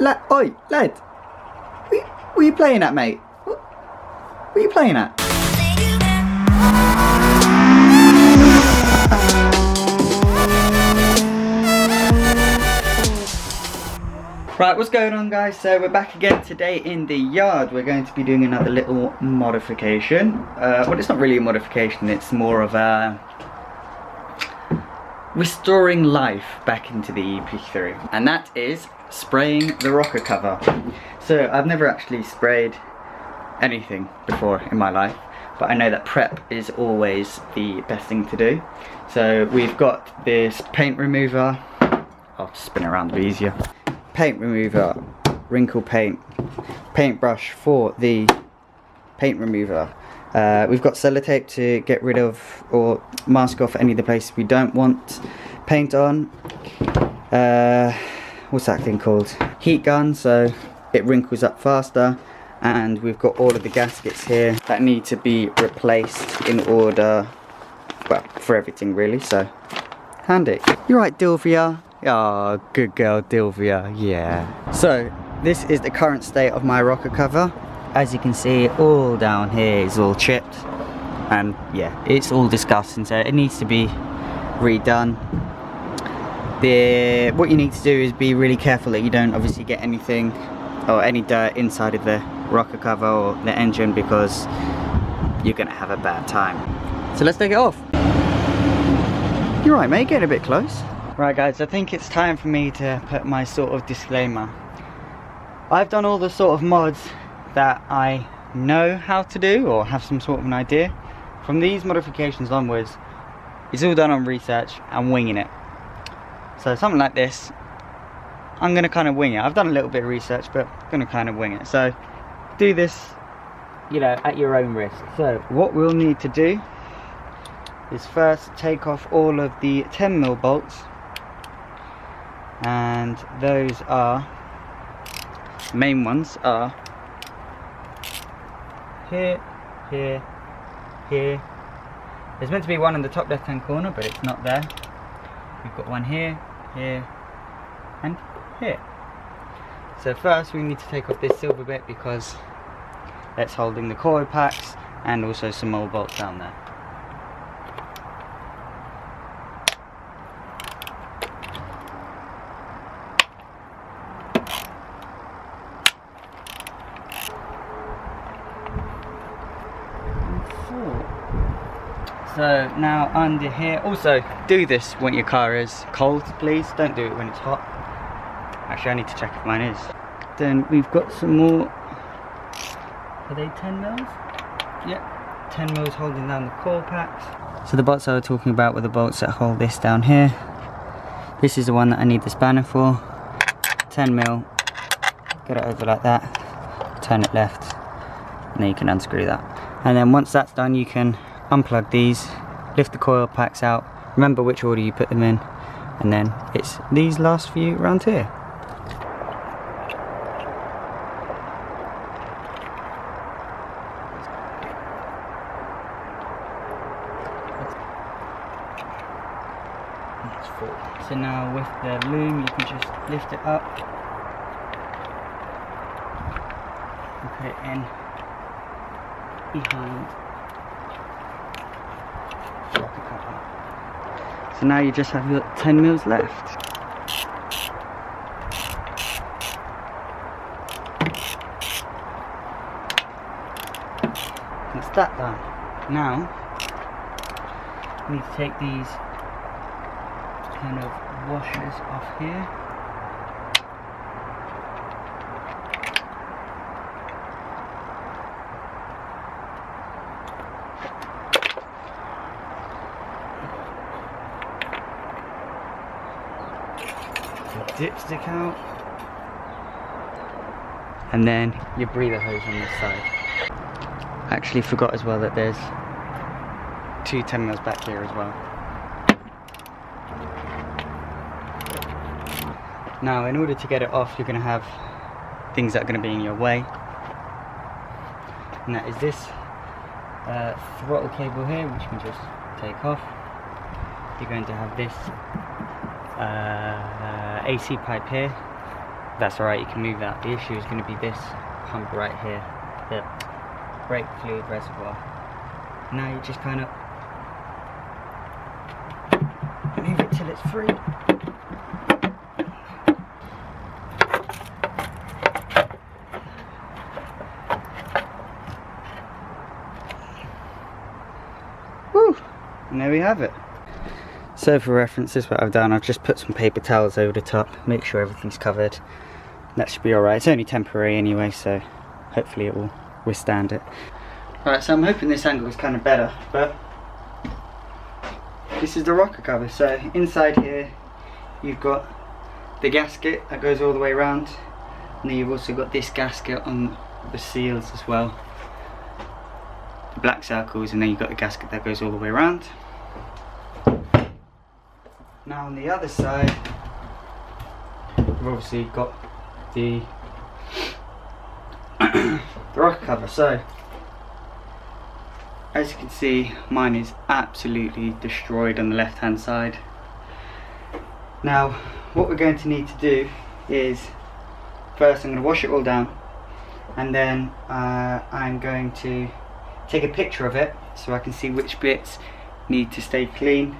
Oi, lad! What are you playing at, mate? What are you playing at? Right, what's going on, guys? So we're back again today in the yard. We're going to be doing another little modification. Well, it's not really a modification, it's more of a restoring life back into the EP3. And that is spraying the rocker cover. So I've never actually sprayed anything before in my life, but I know that prep is always the best thing to do. So we've got this paint remover. I'll just spin it around to be easier. Paint remover, wrinkle paint, paintbrush for the paint remover. We've got sellotape to get rid of or mask off any of the places we don't want paint on. What's that thing called? Heat gun, so it wrinkles up faster. And we've got all of the gaskets here that need to be replaced in order, well, for everything really, so handy. You're right, Dilvia. Oh, good girl, Dilvia, yeah. So, this is the current state of my rocker cover. As you can see, all down here is all chipped. And yeah, it's all disgusting, so it needs to be redone. What you need to do is be really careful that you don't obviously get anything or any dirt inside of the rocker cover or the engine, because you're gonna have a bad time. So let's take it off. You're right, mate, getting a bit close. Right guys, I think it's time for me to put my sort of disclaimer. I've done all the sort of mods that I know how to do or have some sort of an idea. From these modifications onwards, it's all done on research and winging it. So something like this, I'm going to kind of wing it. I've done a little bit of research, but I'm going to kind of wing it. So do this, you know, at your own risk. So what we'll need to do is first take off all of the 10mm bolts. And those are, main ones are here, here, here. There's meant to be one in the top left hand corner, but it's not there. We've got one here, here, and here. So first we need to take off this silver bit because that's holding the coil packs and also some more bolts down there. So now under here, also do this when your car is cold, please, don't do it when it's hot. Actually I need to check if mine is. Then we've got some more, are they 10mm? Yep, 10mm holding down the coil packs. So the bolts I was talking about were the bolts that hold this down here. This is the one that I need the spanner for. 10mm, get it over like that, turn it left, and then you can unscrew that. And then once that's done, you can unplug these, lift the coil packs out, remember which order you put them in, and then it's these last few around here. That's full. So now with the loom you can just lift it up and put it in behind. So now you just have your 10mm left. That's that done. Now we need to take these kind of washers off here. Dipstick out, and then your breather hose on this side. I actually forgot as well that there's two 10mm back here as well. Now in order to get it off, you're going to have things that are going to be in your way, and that is this throttle cable here, which you can just take off. You're going to have this AC pipe here, that's alright, you can move that. The issue is going to be this pump right here, the brake fluid reservoir. Now you just kind of move it till it's free. Woo! And there we have it. So for reference, this is what I've done. I've just put some paper towels over the top, make sure everything's covered. That should be alright. It's only temporary anyway, so hopefully it will withstand it. Right, so I'm hoping this angle is kind of better, but this is the rocker cover. So inside here you've got the gasket that goes all the way around, and then you've also got this gasket on the seals as well, the black circles, and then you've got the gasket that goes all the way around. Now on the other side we've obviously got the rocker cover. So as you can see, mine is absolutely destroyed on the left hand side. Now what we're going to need to do is, first I'm going to wash it all down, and then I'm going to take a picture of it so I can see which bits need to stay clean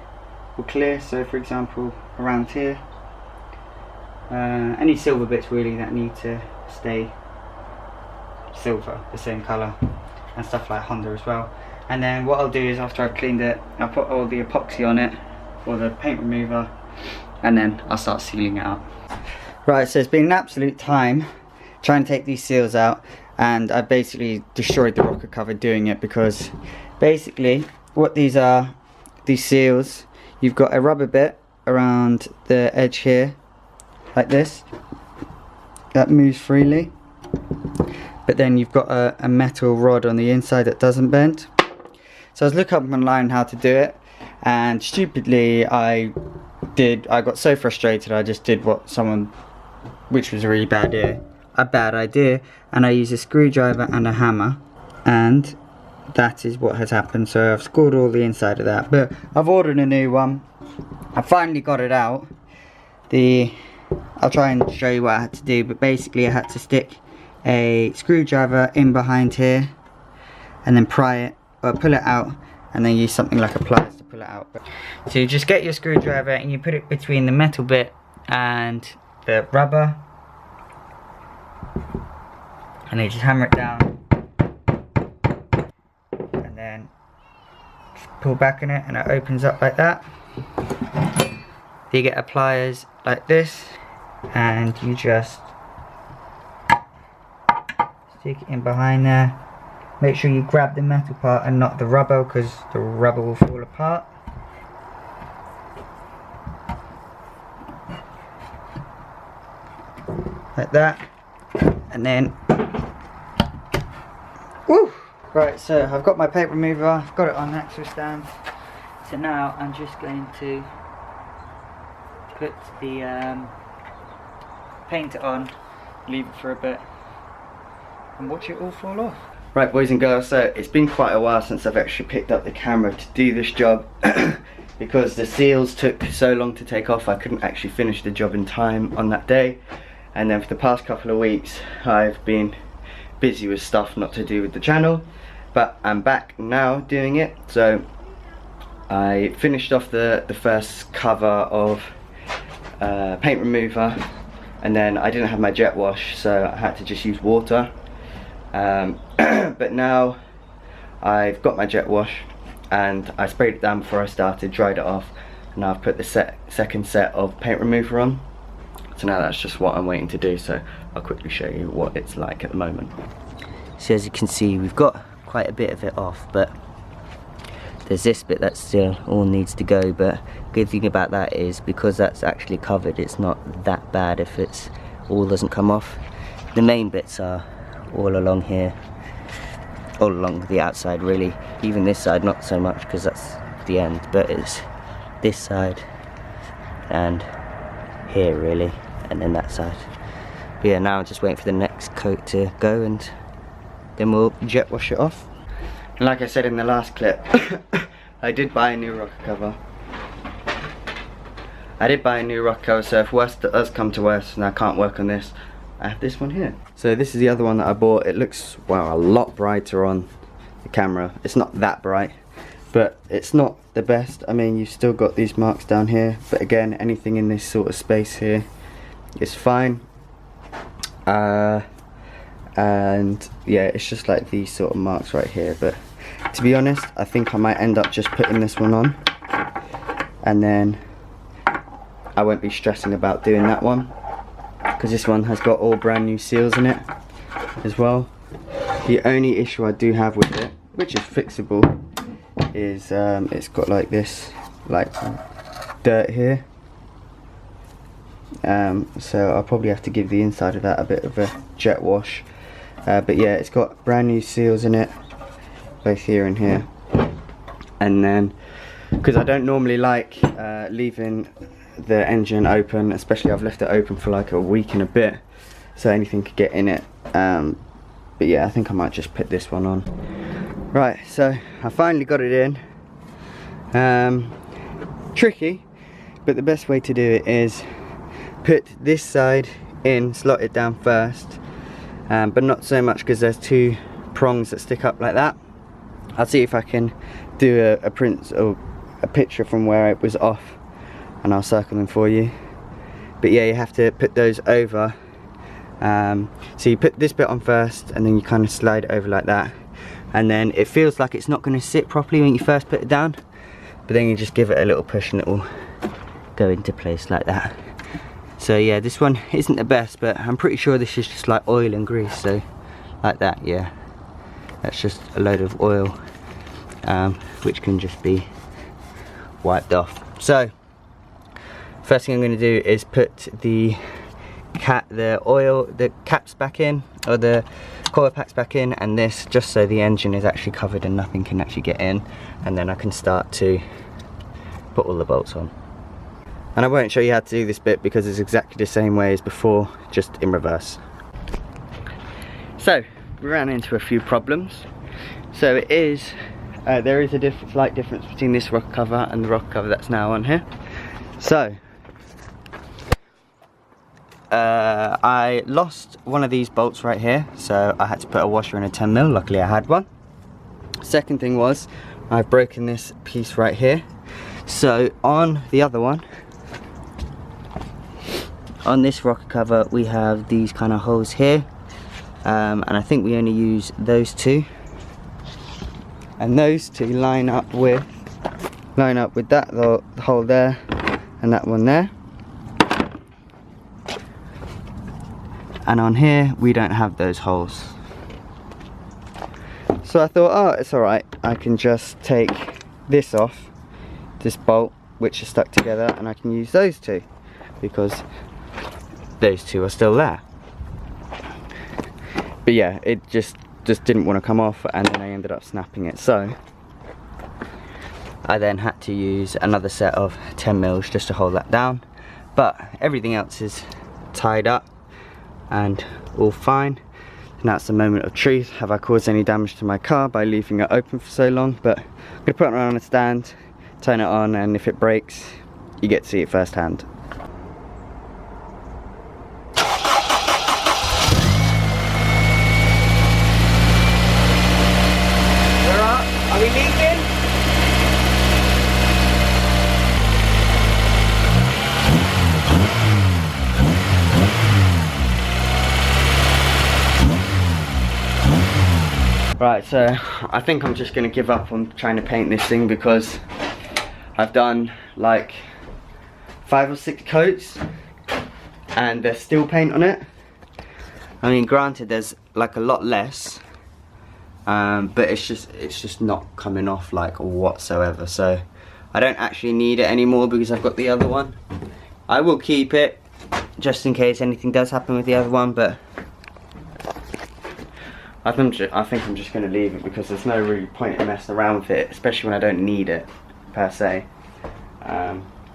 or clear. So for example, around here, any silver bits really that need to stay silver, the same colour, and stuff like Honda as well. And then what I'll do is, after I've cleaned it, I'll put all the epoxy on it, or the paint remover, and then I'll start sealing it up. Right, so it's been an absolute time trying to take these seals out, and I basically destroyed the rocker cover doing it, because basically what these are, these seals, you've got a rubber bit around the edge here, like this, that moves freely, but then you've got a metal rod on the inside that doesn't bend. So I was looking up online how to do it, and stupidly I got so frustrated I just did what someone, which was a really bad idea, and I used a screwdriver and a hammer, and that is what has happened. So I've scored all the inside of that, but I've ordered a new one. I finally got it out. I'll try and show you what I had to do, but basically I had to stick a screwdriver in behind here and then pry it, or pull it out, and then use something like a pliers to pull it out. So you just get your screwdriver and you put it between the metal bit and the rubber, and then you just hammer it down, and then just pull back on it and it opens up like that. You get a pliers like this, and you just stick it in behind there. Make sure you grab the metal part and not the rubber, because the rubber will fall apart. Like that. And then, woo! Right, so I've got my paper remover, I've got it on an axle stand. So now I'm just going to put the paint on, leave it for a bit, and watch it all fall off. Right, boys and girls, so it's been quite a while since I've actually picked up the camera to do this job because the seals took so long to take off. I couldn't actually finish the job in time on that day, and then for the past couple of weeks I've been busy with stuff not to do with the channel, but I'm back now doing it. So I finished off the first cover of paint remover, and then I didn't have my jet wash, so I had to just use water. But now I've got my jet wash, and I sprayed it down before I started, dried it off, and now I've put the second set of paint remover on. So now that's just what I'm waiting to do, so I'll quickly show you what it's like at the moment. So as you can see, we've got quite a bit of it off, but there's this bit that still all needs to go. But good thing about that is, because that's actually covered, it's not that bad if it's all doesn't come off. The main bits are all along here, all along the outside really. Even this side not so much because that's the end, but it's this side and here really, and then that side. But yeah, now I'm just waiting for the next coat to go, and then we'll jet wash it off. And like I said in the last clip, I did buy a new rocker cover. So if worst does come to worst and I can't work on this, I have this one here. So this is the other one that I bought. It looks, wow, a lot brighter on the camera. It's not that bright, but it's not the best. I mean, you've still got these marks down here, but again, anything in this sort of space here is fine. And yeah, it's just like these sort of marks right here. But to be honest, I think I might end up just putting this one on, and then I won't be stressing about doing that one, because this one has got all brand new seals in it as well. The only issue I do have with it, which is fixable, is it's got like this, like dirt here. So I'll probably have to give the inside of that a bit of a jet wash. But yeah, it's got brand new seals in it, both here and here. And then, because I don't normally like leaving the engine open, especially I've left it open for like a week and a bit, so anything could get in it. But yeah, I think I might just put this one on. Right, so I finally got it in. Tricky, but the best way to do it is put this side in, slot it down first, but not so much because there's two prongs that stick up like that. I'll see if I can do a print or a picture from where it was off, and I'll circle them for you. But yeah, you have to put those over. So you put this bit on first, and then you kind of slide it over like that, and then it feels like it's not going to sit properly when you first put it down, but then you just give it a little push and it will go into place like that. So yeah, this one isn't the best, but I'm pretty sure this is just like oil and grease. So like that, yeah, that's just a load of oil, which can just be wiped off. So first thing I'm going to do is put the caps back in, or the coil packs back in, and this, just so the engine is actually covered and nothing can actually get in, and then I can start to put all the bolts on. And I won't show you how to do this bit because it's exactly the same way as before, just in reverse. So we ran into a few problems. So it is, there is a slight difference between this rocker cover and the rocker cover that's now on here. So I lost one of these bolts right here, so I had to put a washer in a 10mm. Luckily I had one. Second thing was, I've broken this piece right here. So on the other one, on this rocker cover, we have these kind of holes here, and I think we only use those two, and those two line up with that the hole there and that one there. And on here we don't have those holes, so I thought, oh, it's alright, I can just take this off, this bolt which is stuck together, and I can use those two because those two are still there. But yeah, it just didn't want to come off, and then I ended up snapping it. So I then had to use another set of 10mm just to hold that down, but everything else is tied up and all fine. Now it's the moment of truth. Have I caused any damage to my car by leaving it open for so long? But I'm going to put it on a stand, turn it on, and if it breaks, you get to see it firsthand. Are we leaking? Right, so I think I'm just going to give up on trying to paint this thing because I've done like 5 or 6 coats and there's still paint on it. I mean, granted there's like a lot less, but it's just not coming off like whatsoever, so I don't actually need it anymore because I've got the other one. I will keep it just in case anything does happen with the other one, but I think I'm just going to leave it because there's no really point in messing around with it, especially when I don't need it per se.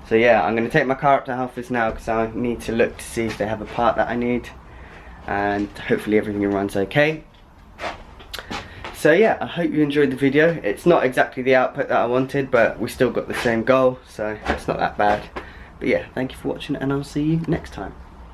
So yeah, I'm going to take my car up to Halfords now because I need to look to see if they have a part that I need, and hopefully everything runs okay. So yeah, I hope you enjoyed the video. It's not exactly the output that I wanted, but we still got the same goal, so it's not that bad. But yeah, thank you for watching, and I'll see you next time.